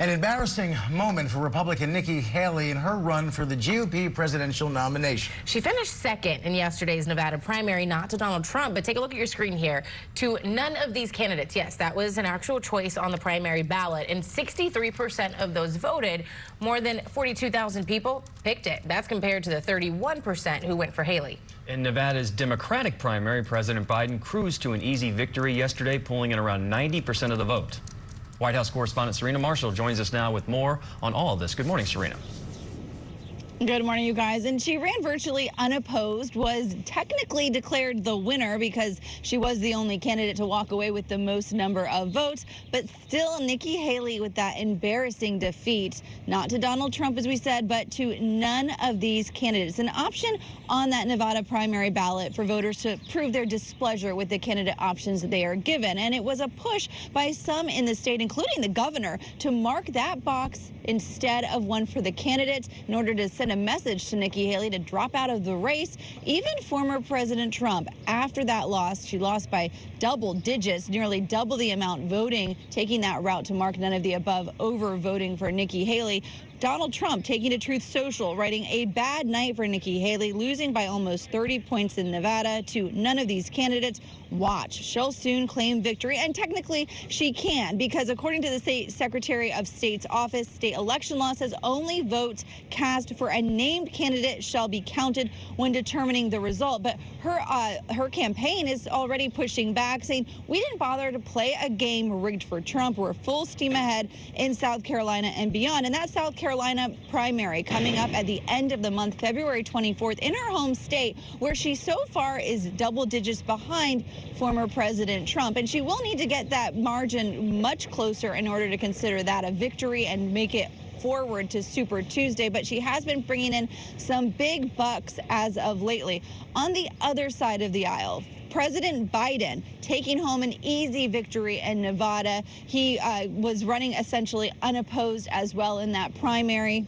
An embarrassing moment for Republican Nikki Haley in her run for the GOP presidential nomination. She finished second in yesterday's Nevada primary, not to Donald Trump, but take a look at your screen here, to none of these candidates. Yes, that was an actual choice on the primary ballot, and 63% of those voted. More than 42,000 people picked it. That's compared to the 31% who went for Haley. In Nevada's Democratic primary, President Biden cruised to an easy victory yesterday, pulling in around 90% of the vote. White House correspondent Serena Marshall joins us now with more on all of this. Good morning, Serena. Good morning, you guys. And she ran virtually unopposed, was technically declared the winner because she was the only candidate to walk away with the most number of votes. But still, Nikki Haley with that embarrassing defeat, not to Donald Trump, as we said, but to none of these candidates. An option on that Nevada primary ballot for voters to prove their displeasure with the candidate options that they are given. And it was a push by some in the state, including the governor, to mark that box instead of one for the candidates in order to send a message to Nikki Haley to drop out of the race. Even former President Trump, after that loss, she lost by double digits, nearly double the amount voting, taking that route to mark none of the above, over voting for Nikki Haley. Donald Trump taking to Truth Social, writing a bad night for Nikki Haley, losing by almost 30 points in Nevada to none of these candidates. Watch, she'll soon claim victory, and technically she can, because according to the State Secretary of State's office, state election law says only votes cast for a named candidate shall be counted when determining the result. But her campaign is already pushing back, saying we didn't bother to play a game rigged for Trump. We're full steam ahead in South Carolina and beyond. And that South Carolina primary coming up at the end of the month, February 24th, in her home state, where she so far is double digits behind former President Trump. And she will need to get that margin much closer in order to consider that a victory and make it forward to Super Tuesday. But she has been bringing in some big bucks as of lately. On the other side of the aisle, President Biden taking home an easy victory in Nevada. He was running essentially unopposed as well in that primary.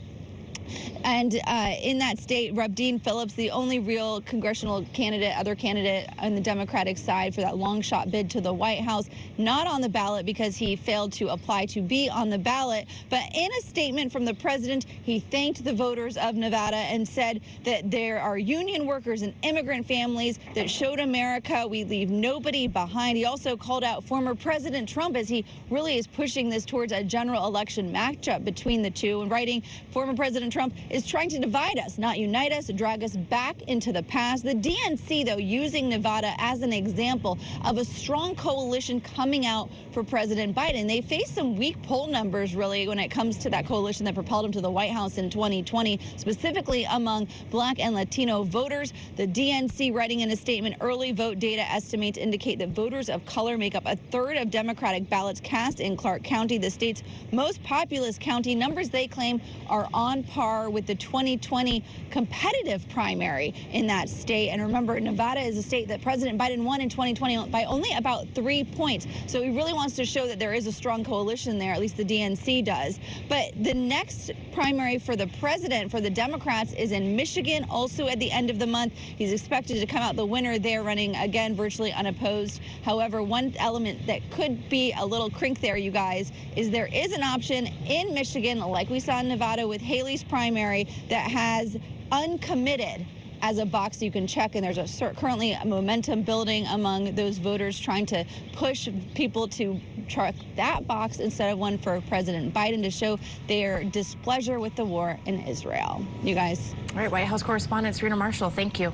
And in that state, Rep. Dean Phillips, the only real congressional candidate, other candidate on the Democratic side for that long shot bid to the White House, not on the ballot because he failed to apply to be on the ballot. But in a statement from the president, he thanked the voters of Nevada and said that there are union workers and immigrant families that showed America we leave nobody behind. He also called out former President Trump as he really is pushing this towards a general election matchup between the two, and writing, former President Trump is trying to divide us, not unite us, drag us back into the past. The DNC, though, using Nevada as an example of a strong coalition coming out for President Biden. They face some weak poll numbers, really, when it comes to that coalition that propelled him to the White House in 2020, specifically among Black and Latino voters. The DNC, writing in a statement, early vote data estimates indicate that voters of color make up a third of Democratic ballots cast in Clark County, the state's most populous county. Numbers they claim are on par with the 2020 competitive primary in that state. And remember, Nevada is a state that President Biden won in 2020 by only about 3 points. So he really wants to show that there is a strong coalition there, at least the DNC does. But the next primary for the president for the Democrats is in Michigan, also at the end of the month. He's expected to come out the winner there, running again virtually unopposed. However, one element that could be a little crink there, you guys, is there is an option in Michigan, like we saw in Nevada with Haley's primary, that has uncommitted as a box you can check, and there's currently a momentum building among those voters trying to push people to check that box instead of one for President Biden to show their displeasure with the war in Israel. You guys. All right, White House correspondent Serena Marshall, thank you.